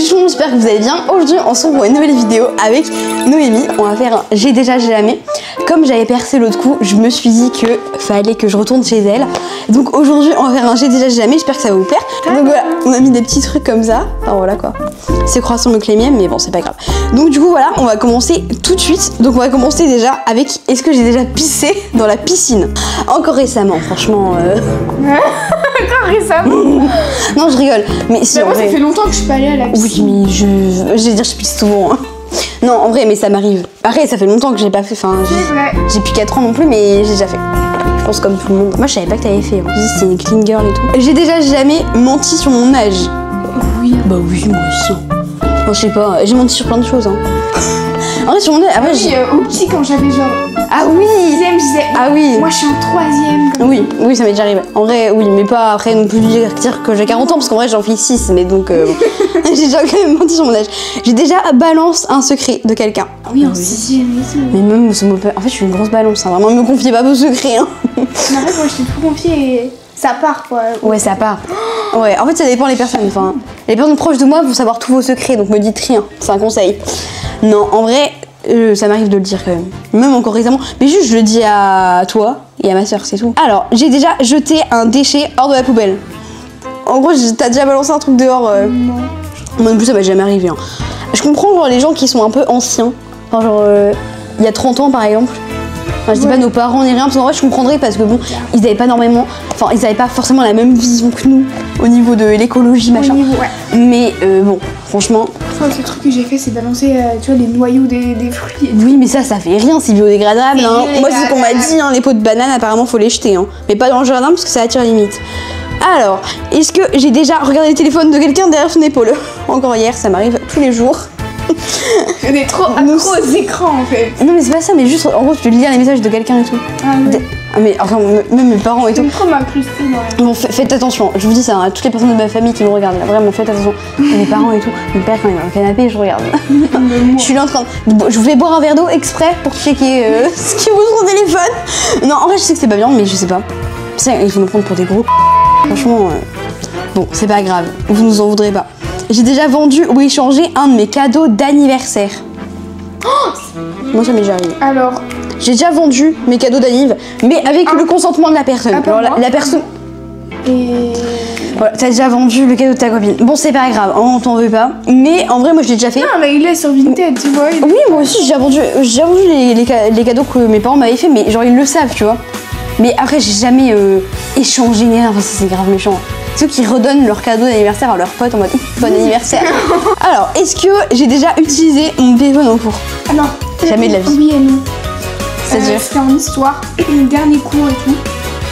Salut tout le monde, j'espère que vous allez bien. Aujourd'hui on se retrouve pour une nouvelle vidéo avec Noémie. On va faire un J'ai déjà jamais. Comme j'avais percé l'autre coup, je me suis dit que fallait que je retourne chez elle. Donc aujourd'hui on va faire un J'ai déjà jamais, j'espère que ça va vous plaire. Donc voilà, on a mis des petits trucs comme ça. Enfin voilà quoi. C'est croissant mieux que les miennes, mais bon c'est pas grave. Donc du coup voilà, on va commencer tout de suite. Donc on va commencer déjà avec est-ce que j'ai déjà pissé dans la piscine? Encore récemment, franchement. Encore récemment. Non je rigole. Mais si, moi vrai... ça fait longtemps que je suis pas allée à la piscine. Oui mais je vais dire je pisse souvent. Hein. Non en vrai mais ça m'arrive. Pareil ça fait longtemps que j'ai pas fait. Enfin j'ai plus 4 ans non plus mais j'ai déjà fait. Je pense comme tout le monde. Moi je savais pas que t'avais fait. On dit c'était une clean girl et tout. J'ai déjà jamais menti sur mon âge. Oui. Bah oui moi aussi. Bon, je sais pas. J'ai menti sur plein de choses. Hein. En vrai sur mon âge. Après, oui au petit quand j'avais genre. Ah oui. Je disais. Ah oui. Moi je suis en 3ème. Oui, oui, ça m'est déjà arrivé. En vrai, oui, mais pas après non plus dire que j'ai 40 ans, parce qu'en vrai, j'en fais 6, mais donc, bon. J'ai déjà quand même menti sur mon âge. J'ai déjà balance un secret de quelqu'un. Oui, en 6ème et tout. Mais même, en fait, je suis une grosse balance, hein. Vraiment, ne me confiez pas vos secrets, hein. Mais en fait, moi, je t'ai tout confié et ça part, quoi. Ouais, ça part. Ouais, en fait, ça dépend des personnes. Enfin, les personnes proches de moi vont savoir tous vos secrets, donc me dites rien. C'est un conseil. Non, en vrai, ça m'arrive de le dire quand même. Même encore récemment. Mais juste, je le dis à toi et à ma soeur, c'est tout. Alors, j'ai déjà jeté un déchet hors de la poubelle. En gros, t'as déjà balancé un truc dehors Non. Moi non plus, ça m'est jamais arrivé. Hein. Je comprends genre les gens qui sont un peu anciens. Enfin, genre, il y a 30 ans par exemple. Enfin, je dis pas nos parents ni rien, parce qu'en vrai, je comprendrais parce que bon, ils avaient pas énormément. Enfin, ils avaient pas forcément la même vision que nous au niveau de l'écologie, machin. Ouais. Mais bon, franchement. Je crois que le truc que j'ai fait, c'est balancer, tu vois, les noyaux des fruits. Oui, mais ça fait rien, c'est biodégradable. Hein. Moi, c'est ce qu'on m'a biodégradable. dit, hein, les pots de banane, apparemment, faut les jeter. Hein. Mais pas dans le jardin parce que ça attire limite. Alors, est-ce que j'ai déjà regardé le téléphone de quelqu'un derrière son épaule? Encore hier, ça m'arrive tous les jours. On est trop accro aux écrans en fait. Non, mais c'est pas ça, mais juste en gros, tu peux lire les messages de quelqu'un et tout. Ah oui. Ah, mais enfin, même mes parents et tout. J'aime trop m'incruster dans la... Bon, faites attention, je vous dis ça à toutes les personnes de ma famille qui me regardent. Là, vraiment, faites attention. Mes parents et tout. Mon père, quand il est dans le canapé, je regarde. Je suis là en train de. Je voulais boire un verre d'eau exprès pour checker ce qui vous sur le téléphone. Non, en vrai, je sais que c'est pas bien, mais je sais pas. Il faut nous prendre pour des gros. Franchement, bon, c'est pas grave. Vous nous en voudrez pas. J'ai déjà vendu ou échangé un de mes cadeaux d'anniversaire. Moi, ça m'est déjà arrivé. Alors, J'ai déjà vendu mes cadeaux d'anniv, mais avec le consentement de la personne. Alors la personne. et... Voilà, t'as déjà vendu le cadeau de ta copine. Bon, c'est pas grave, on t'en veut pas. Mais en vrai, moi, je l'ai déjà fait. Non, mais il est sur Vinted, tu vois. Oui, moi aussi, j'ai déjà vendu les cadeaux que mes parents m'avaient fait, mais genre, ils le savent, tu vois. Mais après, j'ai jamais échangé ni rien. Enfin, c'est grave méchant. Ceux qui redonnent leur cadeau d'anniversaire à leurs potes en mode bon anniversaire. Alors, est-ce que j'ai déjà utilisé mon téléphone en cours? Ah non. Jamais de la vie. Oui et non. C'est-à-dire C'était en histoire, dernier cours et tout.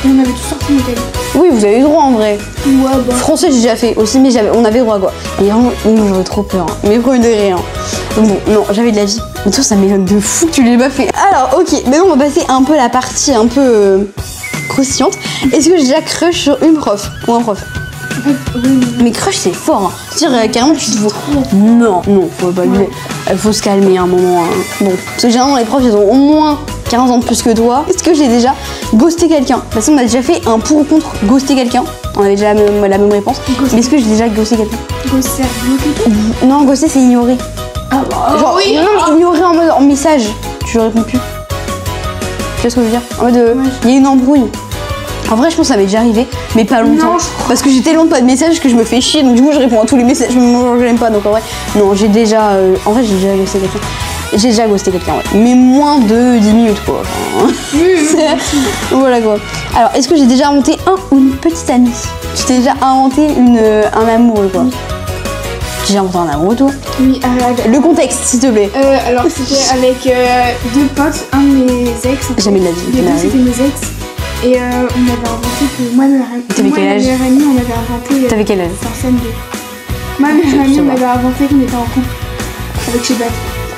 Et on avait tout sorti nos cadeaux. Oui, vous avez eu droit en vrai. Ouais, bah. Français, j'ai déjà fait aussi, mais on avait droit quoi. Et vraiment, moi j'aurais trop peur. Hein. Mais premier degré. Hein. Donc bon, non, j'avais de la vie. Mais toi, ça m'étonne de fou que tu l'aies pas fait. Alors, ok, maintenant on va passer un peu la partie un peu croustillante. Est-ce que j'ai déjà crush sur une prof ou un prof? En fait, oui, Mais crush, c'est fort. Hein. C'est-à-dire, carrément, tu te vois. Non, faut pas lui. Faut se calmer un moment. Hein. Bon, parce que généralement, les profs, ils ont au moins 15 ans de plus que toi. Est-ce que j'ai déjà ghosté quelqu'un? Parce qu'on a déjà fait un pour ou contre ghoster quelqu'un. On avait déjà la même réponse. Mais est-ce que j'ai déjà ghosté quelqu'un? Gosser, Non, ghoster, c'est ignorer. ah bah, Genre, oui. non, mais ignorer en mode en message. Tu réponds plus. Tu vois ce que je veux dire? En mode, il y a une embrouille. En vrai, je pense que ça m'est déjà arrivé, mais pas longtemps. Non, parce que j'ai tellement pas de messages que je me fais chier, donc du coup, je réponds à tous les messages. Je l'aime pas, donc en vrai, non, j'ai déjà. En vrai, j'ai déjà ghosté quelqu'un. J'ai déjà ghosté quelqu'un, ouais. Mais moins de 10 minutes, quoi. Enfin, voilà, quoi. Alors, est-ce que j'ai déjà inventé un ou une petite amie? Tu t'es déjà inventé un amoureux, quoi? J'ai inventé un amoureux, toi? Oui, Le contexte, s'il te plaît. alors c'était avec deux potes, un de mes ex. Jamais de la vie. Les deux c'était mes ex. Et on avait inventé que moi, T'avais quel âge? ma meilleure amie, on avait inventé. T'avais quel âge? C'est en scène 2. Ma meilleure amie, on avait inventé qu'on était en couple avec Shebat.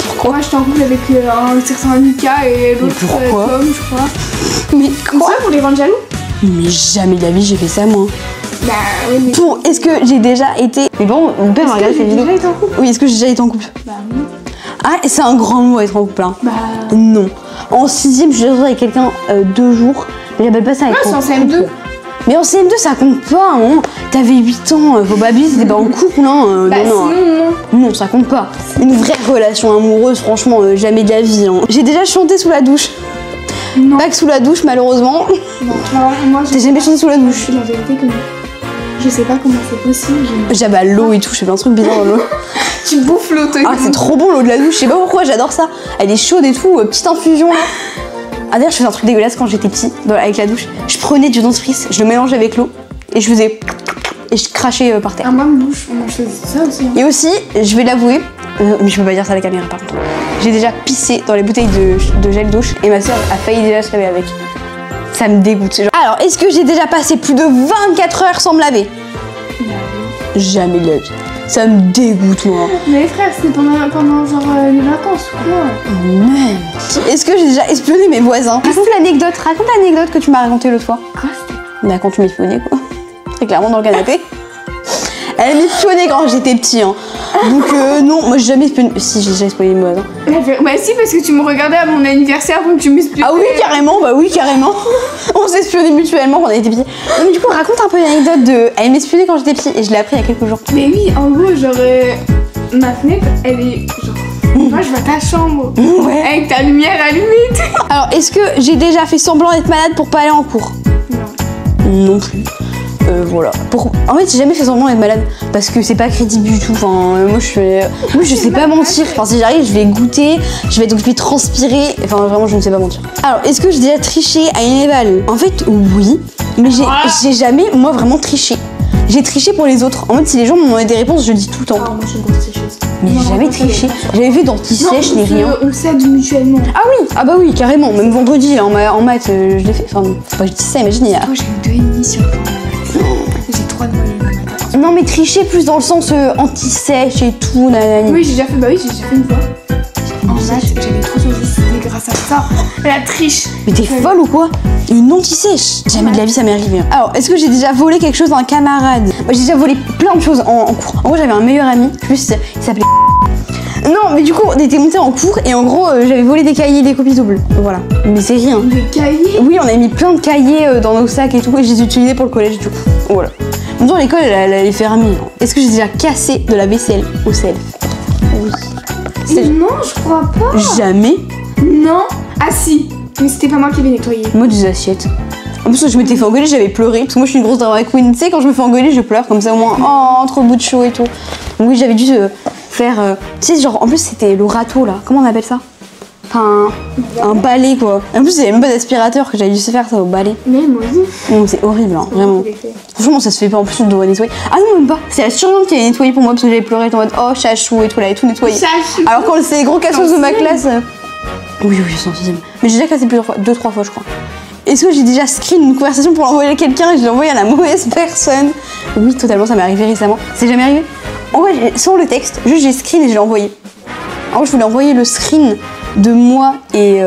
Pourquoi? Moi j'étais en couple avec un certain Mika et l'autre pourquoi? Tom, je crois. Mais Comme ça pour les rendre jaloux? Mais jamais de la vie, j'ai fait ça, moi. Bah oui, mais. Bon, est-ce que j'ai déjà été. Mais bon, mon père m'a regardé cette vidéo. Déjà été en couple? Oui, est-ce que j'ai déjà été en couple? Bah oui. Ah, c'est un grand mot être en couple. Hein. Bah. Non. En 6ème, je suis sortie avec quelqu'un 2 jours. Mais j'appelle pas ça être Non, en c'est en couple. CM2. Mais en CM2, ça compte pas. Hein. T'avais 8 ans. Faut pas abuser, c'était pas en couple. Hein. Bah non, non. sinon, non. non, ça compte pas. Une vraie relation amoureuse, franchement, jamais de la vie. Hein. J'ai déjà chanté sous la douche. Non. Pas que sous la douche, malheureusement. Non, moi T'as jamais chanté sous la douche? La vérité que non. Je sais pas comment c'est possible. J'avais l'eau et tout, je fais plein de trucs bizarres dans l'eau. Tu bouffes l'eau, toi. Ah, c'est trop bon l'eau de la douche, je sais pas pourquoi, j'adore ça. Elle est chaude et tout, petite infusion là. Ah d'ailleurs, je faisais un truc dégueulasse quand j'étais petit, avec la douche. Je prenais du dentifrice, je le mélangeais avec l'eau et je faisais. Et je crachais par terre. Ah, moi, je faisais ça aussi. Hein. Et aussi, je vais l'avouer, mais je peux pas dire ça à la caméra par contre. J'ai déjà pissé dans les bouteilles de gel douche et ma soeur a failli déjà se laver avec. Ça me dégoûte. Genre... Alors, est-ce que j'ai déjà passé plus de 24 heures sans me laver? Jamais de la vie. Ça me dégoûte, moi. Mais frère, c'était pendant genre les vacances ou quoi? Même. Est-ce que j'ai déjà espionné mes voisins? Raconte l'anecdote que tu m'as racontée l'autre fois. Quoi? Bah quand tu m'espionnais quoi. Très clairement dans le canapé. Elle m'espionnait quand j'étais petit hein. Donc non, moi j'ai jamais espionné. Si j'ai déjà espionné mes voisins. Bah si, parce que tu me regardais à mon anniversaire avant que tu m'espionnais. Ah oui carrément, bah oui carrément. On s'espionnait mutuellement quand on était petits. Non mais du coup raconte un peu l'anecdote de... Elle m'espionnait quand j'étais petit et je l'ai appris il y a quelques jours. Mais oui, en gros genre ma fenêtre elle est genre... Moi je vois ta chambre. Ouais. Avec ta lumière allumée. Alors est-ce que j'ai déjà fait semblant d'être malade pour pas aller en cours? Non. Non plus. Voilà. En fait, j'ai jamais fait semblant d'être malade parce que c'est pas crédible du tout. Enfin, moi je sais pas mentir. Enfin, si j'arrive, je vais goûter, je vais être occupée de transpirer. Enfin, vraiment, je ne sais pas mentir. Alors, est-ce que j'ai déjà triché à une éval? En fait, oui. Mais j'ai jamais, moi, vraiment triché. J'ai triché pour les autres. En fait, si les gens m'ont donné des réponses, je le dis tout le temps. Ah, moi je suis une grosse tricheuse. Mais j'ai jamais triché. J'avais fait d'anti-sèche ni rien. On s'aide mutuellement. Ah oui, ah bah oui, carrément. Même vendredi, en maths, je l'ai fait. Enfin, faut pas que je dise ça, imagine. Moi j'ai eu 2,5 sur le plan. J'ai 3 de moyenne. Non mais tricher plus dans le sens anti-sèche et tout, nanani. Oui, j'ai déjà fait, bah oui, j'ai déjà fait une fois. En maths, j'avais 3 sur 10, c'était grâce à ça. La triche. Mais t'es folle ou quoi? Une anti-sèche. Jamais de la vie ça m'est arrivé. Alors, est-ce que j'ai déjà volé quelque chose d'un camarade? Moi j'ai déjà volé plein de choses en cours. En gros, j'avais un meilleur ami, plus il s'appelait. Non, mais du coup, on était montés en cours et en gros, j'avais volé des cahiers et des copies doubles. Voilà. Mais c'est rien. Des cahiers? Oui, on avait mis plein de cahiers dans nos sacs et tout et je les utilisais pour le collège du coup. Voilà. En même temps, l'école, elle est fermée. Est-ce que j'ai déjà cassé de la vaisselle au self? Oui. Non, je crois pas. Jamais. Non. Ah si. Mais c'était pas moi qui avais nettoyé. Moi, des assiettes. En plus, je m'étais fait engueuler, j'avais pleuré. Parce que moi, je suis une grosse drama queen. Tu sais, quand je me fais engueuler, je pleure comme ça au moins. Oh, trop bout de chaud et tout. Donc oui, j'avais dû faire... tu sais, genre, en plus, c'était le râteau, là. Comment on appelle ça? Enfin, un balai, quoi. En plus, il n'y avait même pas d'aspirateur que j'avais dû se faire ça au balai. Mais moi aussi. Non, c'est horrible, hein, vraiment. Franchement, ça se fait pas. En plus, on doit nettoyer. Ah non, même pas. C'est la surveillante qui a nettoyé pour moi parce que j'avais pleuré. En mode, oh, chachou et tout, là, et tout nettoyé. Chachou. Alors, quand c'est les gros cassos de ma classe... Oui, c'est en 6ème. Mais j'ai déjà cassé plusieurs fois, 2-3 fois, je crois. Est-ce que j'ai déjà screen une conversation pour l'envoyer à quelqu'un et je l'ai envoyé à la mauvaise personne? Oui, totalement, ça m'est arrivé récemment. C'est jamais arrivé? En vrai, sans le texte, juste j'ai screen et je l'ai envoyé. En vrai, je voulais envoyer le screen de moi et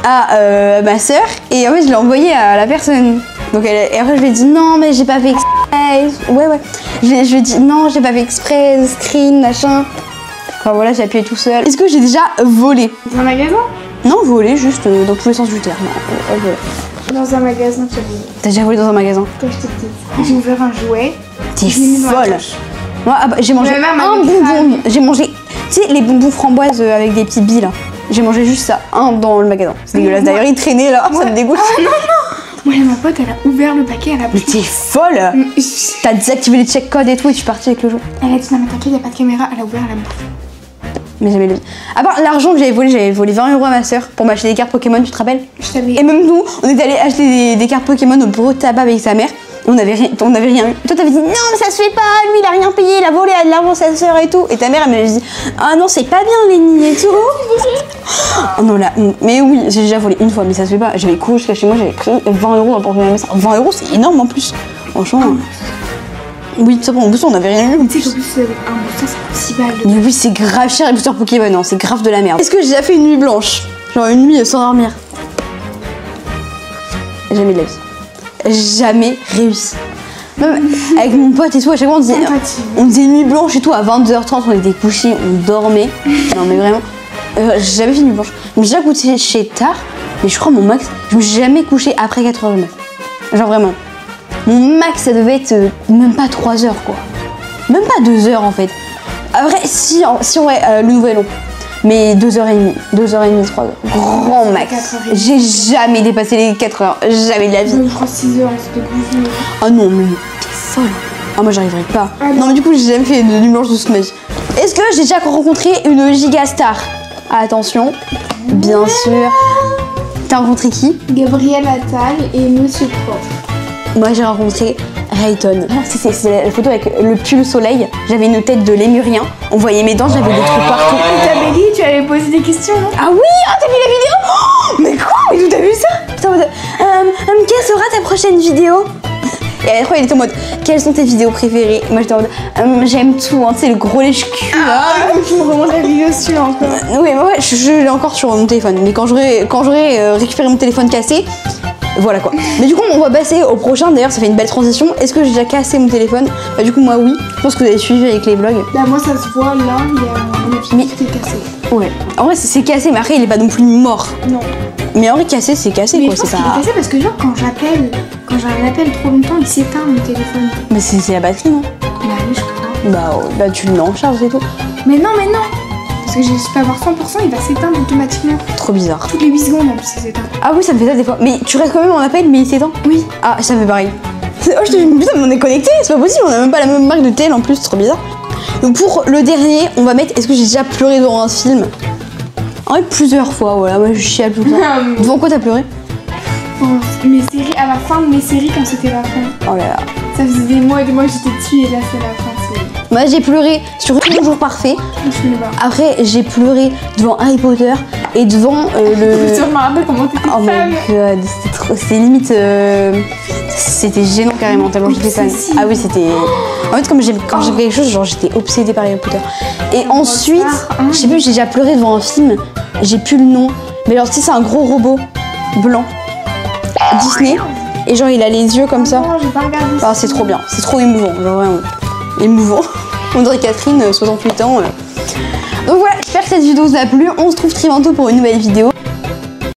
à ma soeur et en fait, je l'ai envoyé à la personne. Donc et après, je lui ai dit non, mais j'ai pas fait exprès. Ouais. Je lui ai dit non, j'ai pas fait exprès, screen, machin. Enfin voilà, j'ai appuyé tout seul. Est-ce que j'ai déjà volé? Dans un magasin? Non, volé, juste dans tous les sens du terme. Volé. Dans un magasin, tu as volé. T'as déjà volé dans un magasin? Quand j'étais petite, j'ai ouvert un jouet. T'es je l'ai mis dans la folle. poche. Moi, j'ai mangé Ma mère m'a un mis bonbon. J'ai mangé, tu sais, les bonbons framboises avec des petites billes là. J'ai mangé juste ça, un dans le magasin. C'est dégueulasse. D'ailleurs, il traînait là, ça me dégoûte. Ah, non. Moi et ma pote, elle a ouvert le paquet, elle a Mais pris. t'es folle. T'as désactivé les check codes et tout et tu es parti avec le jeu. Elle a dit non, mais t'inquiète, y'a pas de caméra, elle a ouvert la bouche. Mais jamais le vie. À part l'argent que j'avais volé 20 € à ma soeur pour m'acheter des cartes Pokémon, tu te rappelles? Je t'avais. Et même nous, on était allés acheter des cartes Pokémon au bureau de tabac avec sa mère. On n'avait rien eu. Toi, t'avais dit non, mais ça se fait pas, lui, il a rien payé, il a volé de l'argent à sa soeur et tout. Et ta mère, elle m'avait dit ah non, c'est pas bien, Lénie et tout. Oh non, là, mais oui, j'ai déjà volé une fois, mais ça se fait pas. J'avais couru jusqu'à chez moi, j'avais pris 20 € dans le porte-monnaie. 20 €, c'est énorme en plus. Franchement. Oui, tout ça, en plus, on n'avait rien eu. Tu sais qu'en plus, un booster, ça coûte 6 balles. Mais oui, c'est grave cher les boosters Pokémon, non, c'est grave de la merde. Est-ce que j'ai déjà fait une nuit blanche? Genre une nuit sans dormir? Jamais de la vie. Jamais réussi. Même avec mon pote et tout, à chaque fois on disait nuit blanche et tout, à 22h30 on était couchés, on dormait. Non mais vraiment, j'ai jamais fait nuit blanche. Mais j'ai déjà couché tard, mais je crois mon max, je me suis jamais couché après 4h du mat. Genre vraiment. Mon max ça devait être même pas 3 heures quoi. Même pas 2 heures en fait. Après, si on va le nouvel an. Mais 2h30, 3h. Grand max. 4h30. J'ai jamais dépassé les 4h. Jamais de la vie. Je me prends 6h, c'était goût. Ah non, mais t'es folle. Ah, moi, j'arriverai pas. Ah non, mais du coup, j'ai jamais fait de nuit blanche de toute ma vie. Est-ce que j'ai déjà rencontré une gigastar? Attention, bien sûr. T'as rencontré qui? Gabriel Attal et Monsieur Prof. Moi, j'ai rencontré Rayton. C'est la photo avec le pull soleil. J'avais une tête de lémurien. On voyait mes dents, j'avais des trucs partout. Et t'avais dit, tu avais posé des questions, non? Ah oui, t'as vu la vidéo? Oh, mais quoi? Mais d'où t'as vu ça? Putain, quelle sera ta prochaine vidéo? Et après, il était en mode, quelles sont tes vidéos préférées? Moi, j'étais en mode, j'aime tout, hein, tu sais, le gros lèche-cul là. Tu me remontes la vidéo dessus encore. Oui, ouais, je l'ai encore sur mon téléphone. Mais quand j'aurai récupéré mon téléphone cassé, voilà quoi. Mais du coup, on va passer au prochain. D'ailleurs, ça fait une belle transition. Est-ce que j'ai déjà cassé mon téléphone? Bah, du coup, moi, oui. Je pense que vous avez suivi avec les vlogs. Là, moi, ça se voit, là, il y a un objectif qui est cassé. Ouais. En vrai, c'est cassé, mais après, il est pas non plus mort. Non. Mais en vrai, cassé, c'est cassé Mais quoi. je pense C'est qu'il pas. est cassé parce que, genre, quand j'ai un appel trop longtemps, il s'éteint mon téléphone. Mais c'est la batterie, non? Bah oui, je crois. Bah, tu le mets en charge et tout. Mais non. Parce que je peux avoir 100%, il va s'éteindre automatiquement. Trop bizarre. Toutes les 8 secondes en plus, il s'éteint. Ah oui, ça me fait ça des fois. Mais tu restes quand même en appel, mais il s'éteint. Oui. Ah, ça me fait pareil. Oh, je te dis, putain, mais on est connectés, c'est pas possible, on a même pas la même marque de tel en plus, c'est trop bizarre. Donc pour le dernier, on va mettre, est-ce que j'ai déjà pleuré devant un film? En vrai, plusieurs fois, voilà, moi je chiale tout le temps. Devant quoi t'as pleuré? Mes séries, à la fin de mes séries, quand c'était la fin. Oh là là. Ça faisait des mois et des mois que j'étais dessus et là c'est la fin. Moi j'ai pleuré sur Mon Jour Parfait. Je me bats. Après j'ai pleuré devant Harry Potter et devant le... Je me rappelle comment t'étais Oh fan. my god, c'était trop... C'est limite... C'était gênant carrément, tellement j'étais fan. Obsessive. Ah oui, c'était... En fait, quand j'ai fait quelque chose, genre j'étais obsédée par Harry Potter. Et ensuite, je sais plus, j'ai déjà pleuré devant un film, j'ai plus le nom. Mais alors, tu sais, c'est un gros robot blanc, Disney. Et genre, il a les yeux comme ça. Non, j'ai pas regardé. Ah, c'est trop bien, c'est trop émouvant, genre vraiment émouvant. On dirait Catherine, 68 ans. Donc voilà, j'espère que cette vidéo vous a plu. On se retrouve très bientôt pour une nouvelle vidéo.